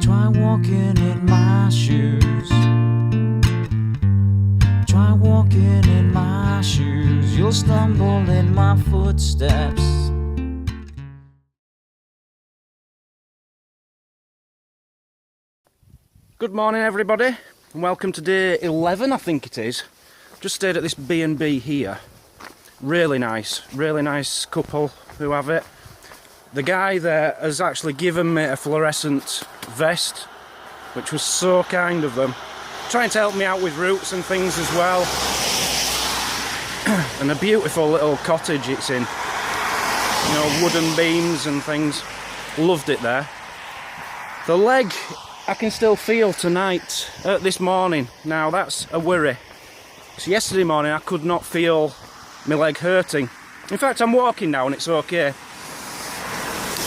Try walking in my shoes. Try walking in my shoes. You'll stumble in my footsteps. Good morning everybody, and welcome to day 11 I think it is. Just stayed at this B&B here. Really nice couple who have it. The guy there has actually given me a fluorescent vest, which was so kind of them. Trying to help me out with roots and things as well. And a beautiful little cottage it's in. You know, wooden beams and things. Loved it there. The leg I can still feel tonight, this morning. Now that's a worry. So yesterday morning I could not feel my leg hurting. In fact I'm walking now and it's okay.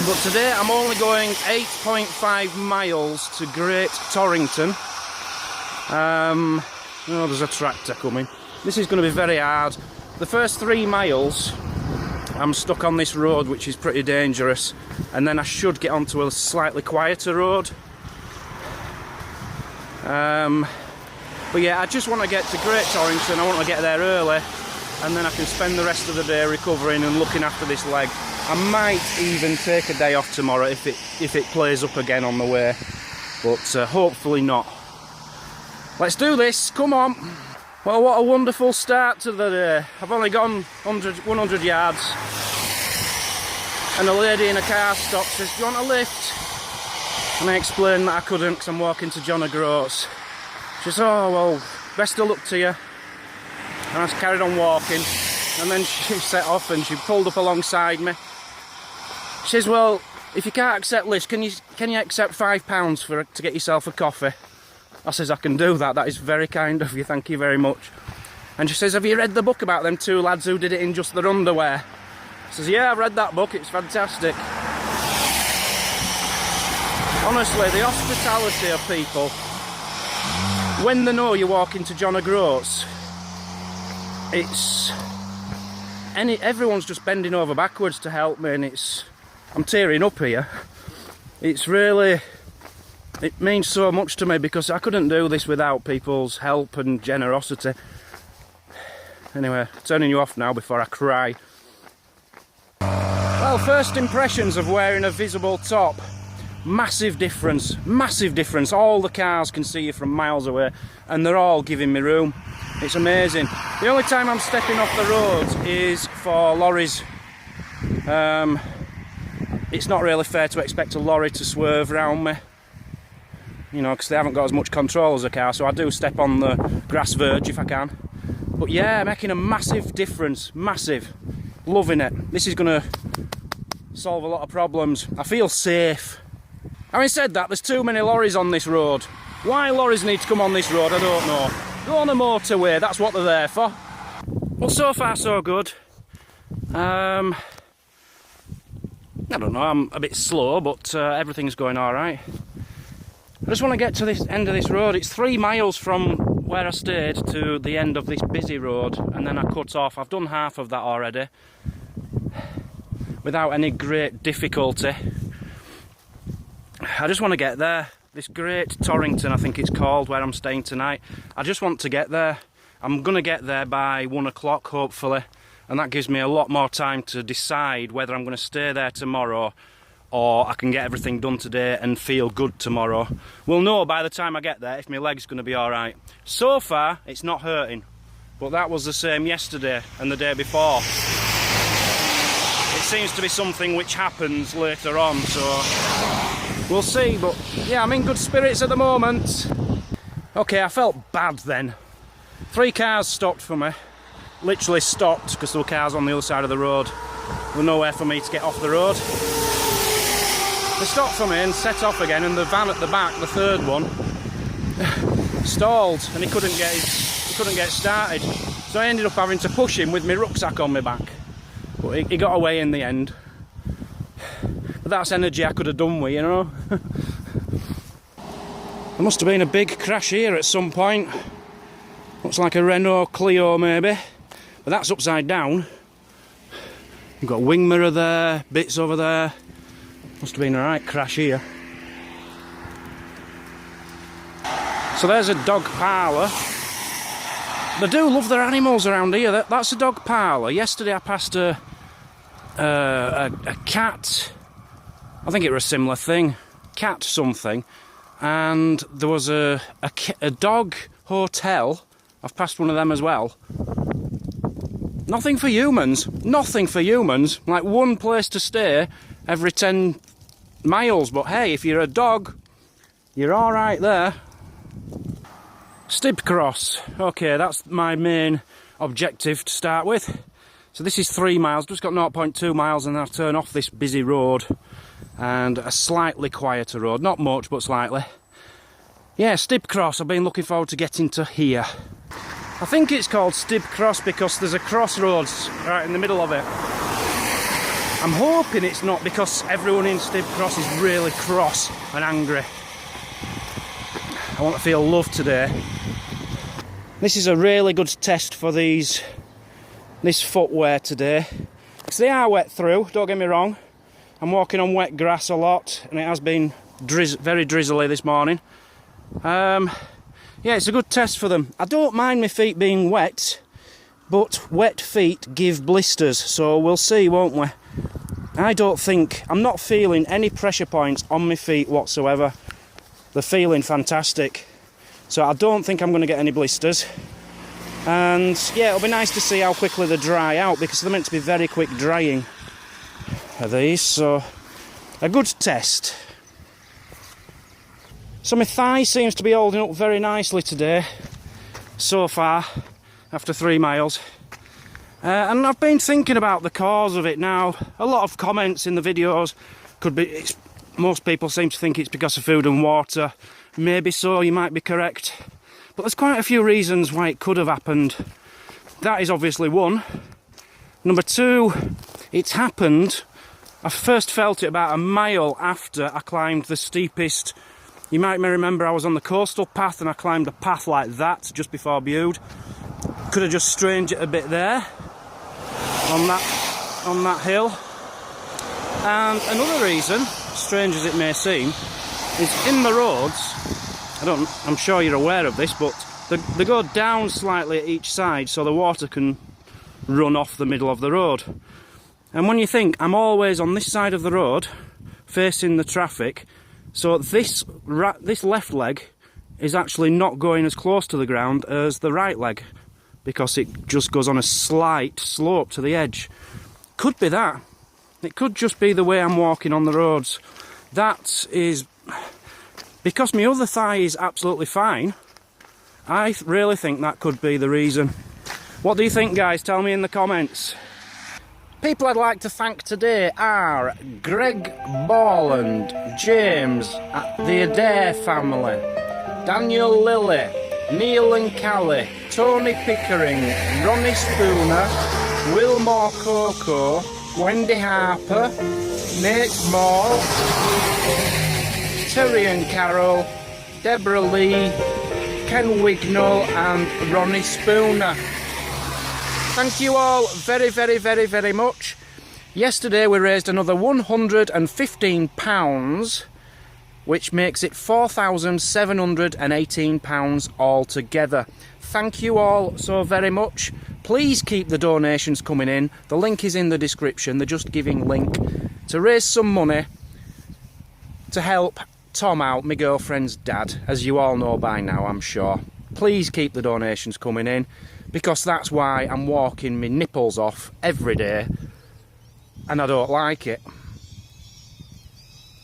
But today I'm only going 8.5 miles to Great Torrington. Oh, there's a tractor coming. This is going to be very hard. The first 3 miles I'm stuck on this road which is pretty dangerous, and then I should get onto a slightly quieter road. But yeah, I just want to get to Great Torrington. I want to get there early, and then I can spend the rest of the day recovering and looking after this leg. I might even take a day off tomorrow if it plays up again on the way, but hopefully not. Let's do this, come on. Well, what a wonderful start to the day. I've only gone 100 yards, and a lady in a car stopped, says, "Do you want a lift?" And I explained that I couldn't because I'm walking to John Groats. She says, "Oh, well, best of luck to you." And I carried on walking, and then she set off and she pulled up alongside me. She says, "Well, if you can't accept lifts, can you accept £5 to get yourself a coffee?" I says, "I can do that, that is very kind of you, thank you very much." And she says, "Have you read the book about them 2 lads who did it in just their underwear?" I says, "Yeah, I've read that book, it's fantastic." Honestly, the hospitality of people, when they know you walk into John O'Groats, everyone's just bending over backwards to help me, and I'm tearing up here. It means so much to me because I couldn't do this without people's help and generosity. Anyway, turning you off now before I cry. Well, first impressions of wearing a visible top. Massive difference, massive difference. All the cars can see you from miles away, and they're all giving me room. It's amazing. The only time I'm stepping off the road is for lorries. It's not really fair to expect a lorry to swerve around me, you know, because they haven't got as much control as a car, so I do step on the grass verge if I can. But yeah, making a massive difference, massive. Loving it. This is going to solve a lot of problems. I feel safe. Having said that, there's too many lorries on this road. Why lorries need to come on this road, I don't know. Go on a motorway, that's what they're there for. Well, so far so good. I don't know, I'm a bit slow, but everything's going alright. I just want to get to this end of this road. It's 3 miles from where I stayed to the end of this busy road, and then I cut off. I've done half of that already without any great difficulty. I just want to get there. This Great Torrington, I think it's called, where I'm staying tonight. I just want to get there. I'm going to get there by 1 o'clock, hopefully, and that gives me a lot more time to decide whether I'm going to stay there tomorrow or I can get everything done today and feel good tomorrow. We'll know by the time I get there if my leg's going to be alright. So far, it's not hurting, but that was the same yesterday and the day before. It seems to be something which happens later on, so we'll see. But yeah, I'm in good spirits at the moment. Okay, I felt bad then. 3 cars stopped for me. Literally stopped because there were cars on the other side of the road. There was nowhere for me to get off the road. They stopped for me and set off again, and the van at the back, the third one, stalled, and he couldn't get started. So I ended up having to push him with my rucksack on my back. But he got away in the end. But that's energy I could have done with, you know. There must have been a big crash here at some point. Looks like a Renault Clio maybe, but that's upside down. You've got a wing mirror there, bits over there. Must have been a right crash here. So there's a dog parlour. They do love their animals around here. That's a dog parlour. Yesterday I passed a cat. I think it was a similar thing. Cat something. And there was a dog hotel. I've passed one of them as well. Nothing for humans. Nothing for humans. Like one place to stay every 10 miles. But hey, if you're a dog, you're all right there. Stib Cross. Okay, that's my main objective to start with. So this is 3 miles. Just got 0.2 miles and I'll turn off this busy road. And a slightly quieter road. Not much, but slightly. Yeah, Stib Cross. I've been looking forward to getting to here. I think it's called Stib Cross because there's a crossroads right in the middle of it. I'm hoping it's not because everyone in Stib Cross is really cross and angry. I want to feel love today. This is a really good test for this footwear today. Because they are wet through, don't get me wrong. I'm walking on wet grass a lot and it has been very drizzly this morning. Yeah, it's a good test for them. I don't mind my feet being wet, but wet feet give blisters, so we'll see, won't we? I'm not feeling any pressure points on my feet whatsoever. They're feeling fantastic. So I don't think I'm going to get any blisters. And yeah, it'll be nice to see how quickly they dry out, because they're meant to be very quick drying, are these, so a good test. So my thigh seems to be holding up very nicely today, so far, after 3 miles. And I've been thinking about the cause of it now. A lot of comments in the videos could be, most people seem to think it's because of food and water. Maybe so, you might be correct. But there's quite a few reasons why it could have happened. That is obviously one. Number two, it's happened. I first felt it about a mile after I climbed the steepest. You might remember I was on the coastal path and I climbed a path like that just before Bude. Could have just strained it a bit there on that hill. And another reason, strange as it may seem, is in the roads. I'm sure you're aware of this, but they go down slightly at each side so the water can run off the middle of the road. And when you think, I'm always on this side of the road facing the traffic, so this left leg is actually not going as close to the ground as the right leg, because it just goes on a slight slope to the edge. Could be that. It could just be the way I'm walking on the roads. That is because my other thigh is absolutely fine. I really think that could be the reason. What do you think, guys? Tell me in the comments. People I'd like to thank today are Greg Borland, James at the Adair family, Daniel Lilly, Neil and Callie, Tony Pickering, Ronnie Spooner, Wilmore Coco, Wendy Harper, Nate Moore, Terry and Carol, Deborah Lee, Ken Wignall and Ronnie Spooner. Thank you all very, very, very, very much. Yesterday we raised another £115, which makes it £4,718 altogether. Thank you all so very much. Please keep the donations coming in. The link is in the description, the Just Giving link, to raise some money to help Tom out, my girlfriend's dad, as you all know by now, I'm sure. Please keep the donations coming in, because that's why I'm walking my nipples off every day, and I don't like it.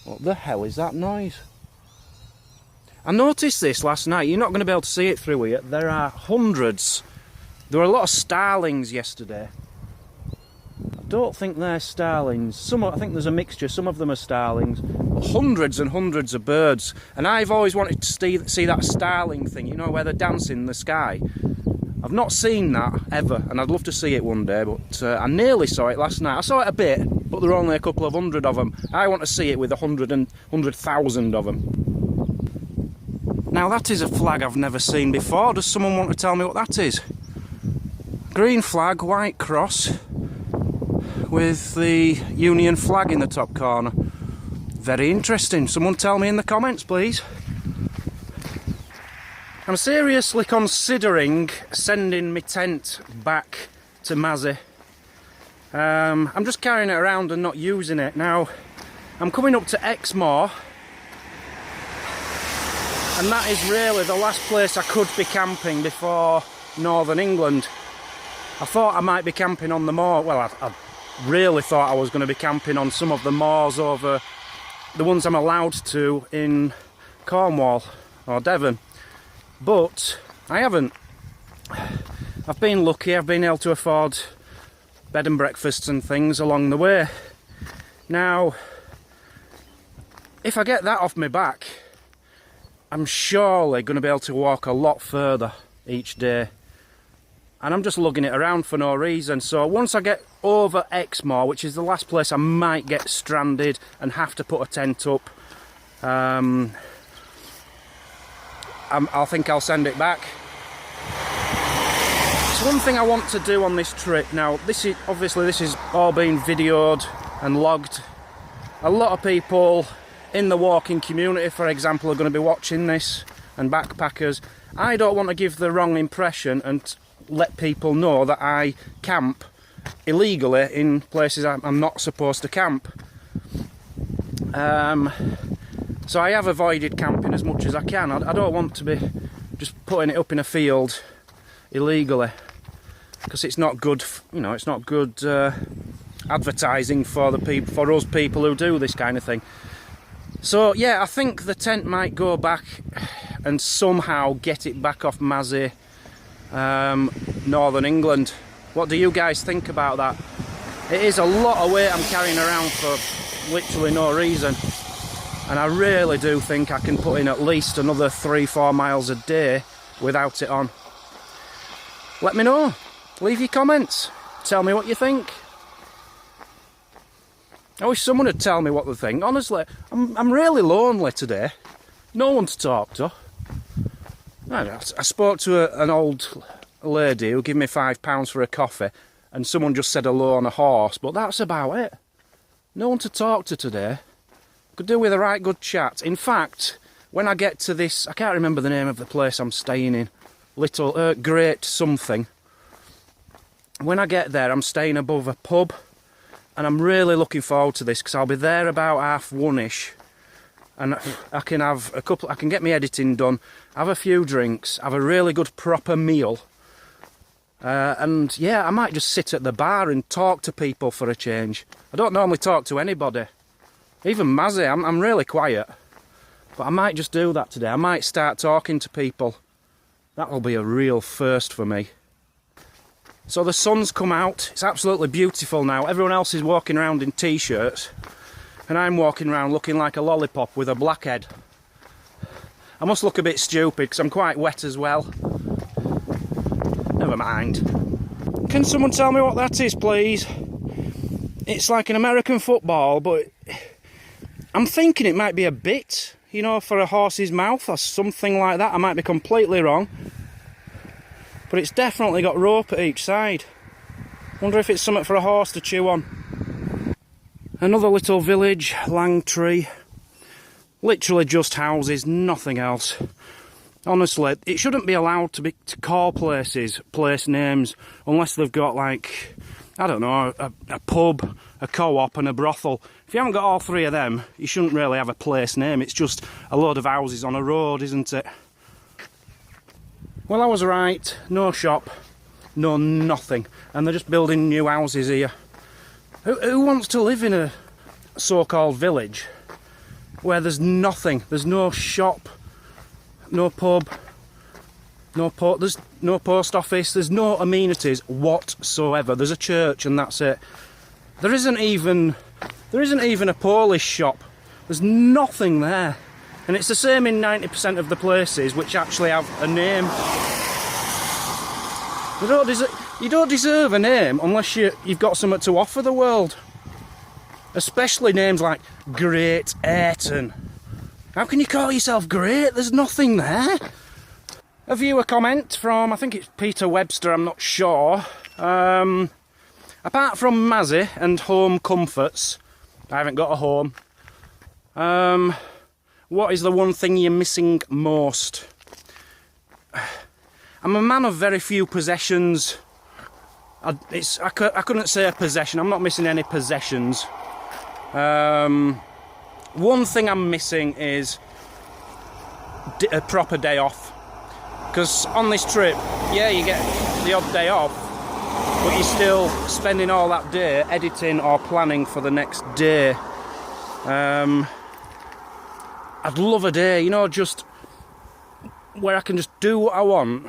What the hell is that noise? I noticed this last night. You're not going to be able to see it through here. There are hundreds. There were a lot of starlings yesterday. I don't think they're starlings. I think there's a mixture. Some of them are starlings. Hundreds and hundreds of birds. And I've always wanted to see that starling thing, you know, where they're dancing in the sky. I've not seen that ever, and I'd love to see it one day, but I nearly saw it last night. I saw it a bit, but there were only a couple of hundred of them. I want to see it with 100,000 of them. Now that is a flag I've never seen before. Does someone want to tell me what that is? Green flag, white cross, with the Union flag in the top corner. Very interesting. Someone tell me in the comments, please. I'm seriously considering sending my tent back to Mazzy. I'm just carrying it around and not using it. Now, I'm coming up to Exmoor, and that is really the last place I could be camping before Northern England. I thought I might be camping on the moor. Well, I really thought I was going to be camping on some of the moors over the ones I'm allowed to in Cornwall or Devon, but I haven't. I've been lucky. I've been able to afford bed and breakfasts and things along the way. Now, if I get that off my back, I'm surely going to be able to walk a lot further each day. And I'm just lugging it around for no reason. So once I get over Exmoor, which is the last place I might get stranded and have to put a tent up, I think I'll send it back. It's one thing I want to do on this trip. Now, this is all being videoed and logged. A lot of people in the walking community, for example, are going to be watching this, and backpackers. I don't want to give the wrong impression and let people know that I camp illegally in places I'm not supposed to camp. So I have avoided camping as much as I can. I don't want to be just putting it up in a field illegally, because it's not good, you know, it's not good advertising for us people who do this kind of thing. So yeah, I think the tent might go back and somehow get it back off Mazzy, Northern England. What do you guys think about that? It is a lot of weight I'm carrying around for literally no reason, and I really do think I can put in at least another 3-4 miles a day without it on. Let me know, leave your comments, tell me what you think. I wish someone would tell me what they think. Honestly, I'm really lonely today. No one to talk to. I spoke to an old lady who gave me £5 for a coffee, and someone just said hello on a horse, but that's about it. No one to talk to today. Could do with a right good chat. In fact, when I get to this, I can't remember the name of the place I'm staying in. Great something. When I get there, I'm staying above a pub, and I'm really looking forward to this because I'll be there about 1:30ish, and I can have I can get my editing done, have a few drinks, have a really good proper meal, and yeah, I might just sit at the bar and talk to people for a change. I don't normally talk to anybody, even Mazzy. I'm really quiet, but I might just do that today. I might start talking to people. That will be a real first for me. So the sun's come out, it's absolutely beautiful now. Everyone else is walking around in t-shirts, and I'm walking around looking like a lollipop with a blackhead. I must look a bit stupid because I'm quite wet as well. Never mind. Can someone tell me what that is, please? It's like an American football, but I'm thinking it might be a bit, you know, for a horse's mouth or something like that. I might be completely wrong. But it's definitely got rope at each side. Wonder if it's something for a horse to chew on. Another little village, Langtree. Literally just houses, nothing else. Honestly, it shouldn't be allowed to call places place names unless they've got, like, I don't know, a pub, a co-op and a brothel. If you haven't got all three of them, you shouldn't really have a place name. It's just a load of houses on a road, isn't it? Well, I was right. No shop, no nothing. And they're just building new houses here. Who wants to live in a so-called village where there's nothing? There's no shop, no pub, there's no post office, there's no amenities whatsoever. There's a church and that's it. There isn't even a Polish shop. There's nothing there. And it's the same in 90% of the places which actually have a name. You don't deserve a name unless you've got something to offer the world. Especially names like Great Torrington. How can you call yourself Great? There's nothing there. A viewer comment from, I think it's Peter Webster, I'm not sure. Apart from Mazzy and home comforts, I haven't got a home. What is the one thing you're missing most? I'm a man of very few possessions. I couldn't say a possession. I'm not missing any possessions. One thing I'm missing is a proper day off. Because on this trip, yeah, you get the odd day off, but you're still spending all that day editing or planning for the next day. I'd love a day, you know, just where I can just do what I want,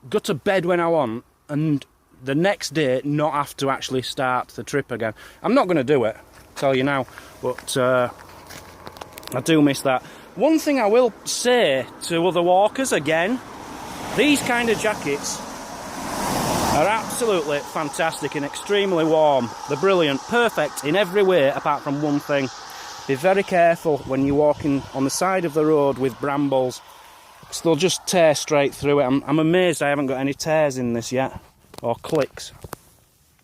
go to bed when I want, and the next day not have to actually start the trip again. I'm not going to do it, I'll tell you now, but I do miss that. One thing I will say to other walkers again, these kind of jackets are absolutely fantastic and extremely warm. They're brilliant, perfect in every way apart from one thing. Be very careful when you're walking on the side of the road with brambles, because they'll just tear straight through it. I'm amazed I haven't got any tears in this yet, or clicks.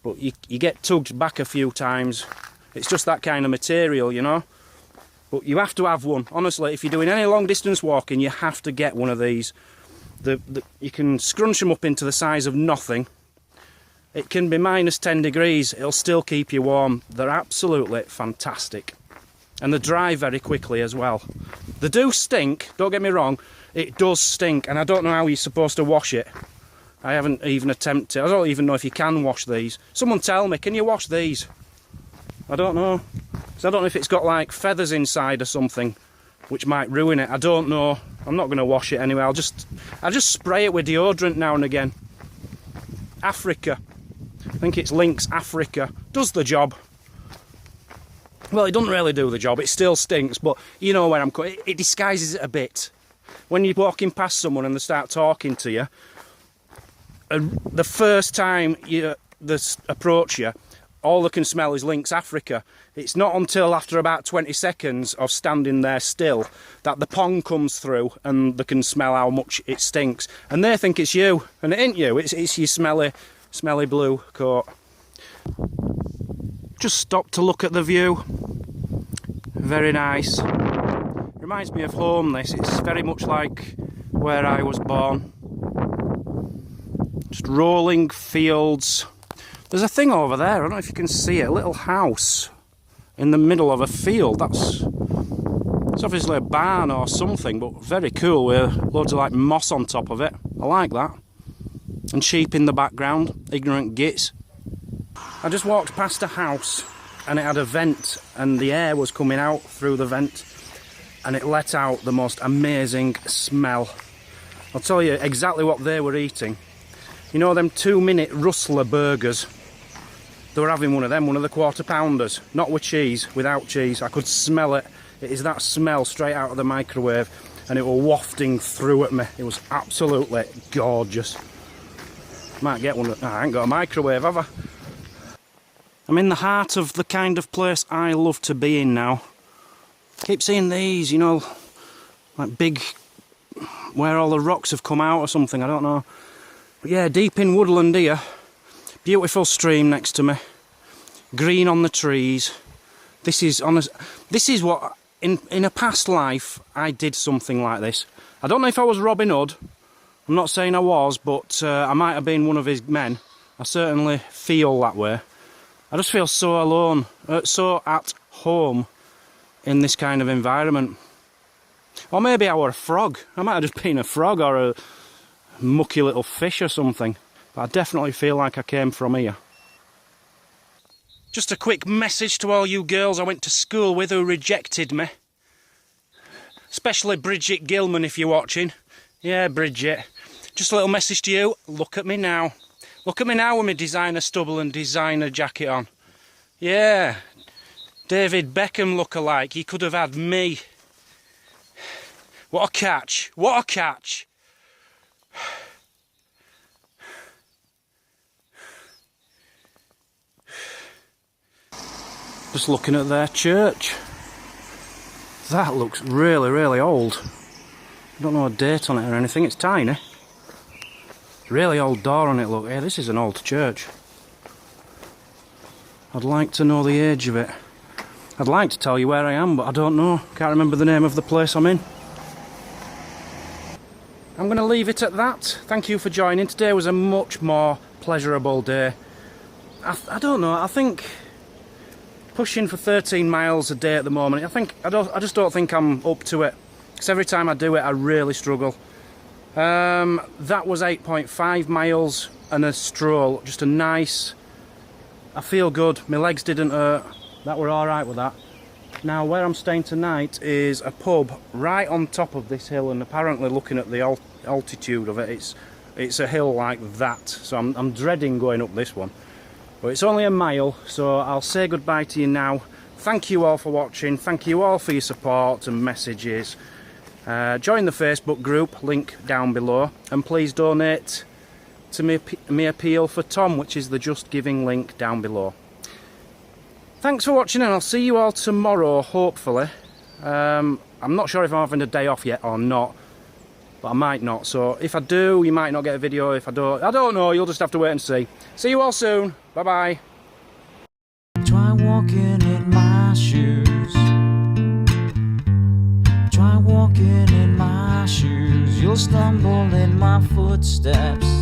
But you get tugged back a few times. It's just that kind of material, you know. But you have to have one. Honestly, if you're doing any long distance walking, you have to get one of these. You can scrunch them up into the size of nothing. It can be minus 10 degrees. It'll still keep you warm. They're absolutely fantastic. And they dry very quickly as well. They do stink, don't get me wrong. It does stink, and I don't know how you're supposed to wash it. I haven't even attempted. I don't even know if you can wash these. Someone tell me, can you wash these? I don't know. So I don't know if it's got like feathers inside or something, which might ruin it. I don't know. I'm not going to wash it anyway. I'll just spray it with deodorant now and again. Africa. I think it's Lynx Africa. Does the job. Well, it doesn't really do the job. It still stinks, but you know where I'm going. It disguises it a bit. When you're walking past someone and they start talking to you, the first time they approach you, all they can smell is Lynx Africa. It's not until after about 20 seconds of standing there still that the pong comes through and they can smell how much it stinks. And they think it's you, and it ain't you. It's your smelly blue coat. Just stopped to look at the view. Very nice. Reminds me of home, this. It's very much like where I was born. Just rolling fields. There's a thing over there, I don't know if you can see it, a little house in the middle of a field. It's obviously a barn or something, but very cool with loads of like moss on top of it. I like that. And sheep in the background, ignorant gits. I just walked past a house and it had a vent and the air was coming out through the vent and it let out the most amazing smell. I'll tell you exactly what they were eating. You know them 2-minute rustler burgers? They were having one of them, one of the quarter pounders. Not with cheese, without cheese. I could smell it. It is that smell straight out of the microwave and it was wafting through at me. It was absolutely gorgeous. Might get one. I ain't got a microwave, have I? I'm in the heart of the kind of place I love to be in now. Keep seeing these, you know, like big, where all the rocks have come out or something, I don't know. But yeah, deep in woodland here. Beautiful stream next to me. Green on the trees. This is what, in a past life, I did something like this. I don't know if I was Robin Hood. I'm not saying I was, but I might have been one of his men. I certainly feel that way. I just feel so alone, so at home in this kind of environment. Or maybe I were a frog. I might have just been a frog or a mucky little fish or something. But I definitely feel like I came from here. Just a quick message to all you girls I went to school with who rejected me. Especially Bridget Gilman if you're watching. Yeah, Bridget. Just a little message to you. Look at me now. Look at me now with my designer stubble and designer jacket on. Yeah, David Beckham look-alike. He could have had me. What a catch. What a catch. Just looking at their church. That looks really, really old. I don't know a date on it or anything. It's tiny. Really old door on it, look. Yeah, this is an old church. I'd like to know the age of it. I'd like to tell you where I am, but I don't know. Can't remember the name of the place I'm in. I'm going to leave it at that. Thank you for joining. Today was a much more pleasurable day. I don't know, I think pushing for 13 miles a day at the moment, I just don't think I'm up to it. Because every time I do it, I really struggle. That was 8.5 miles and a stroll. Just a nice... I feel good. My legs didn't hurt. That were alright with that. Now, where I'm staying tonight is a pub right on top of this hill, and apparently looking at the altitude of it, it's a hill like that. So I'm dreading going up this one. But it's only a mile, so I'll say goodbye to you now. Thank you all for watching. Thank you all for your support and messages. Join the Facebook group, link down below, and please donate to me appeal for Tom, which is the Just Giving link down below. Thanks for watching, and I'll see you all tomorrow, hopefully. I'm not sure if I'm having a day off yet or not, but I might not. So if I do, you might not get a video. If I don't know. You'll just have to wait and see. See you all soon. Bye bye. Try walking in my shoes. Try walking in my shoes. You'll stumble in my footsteps.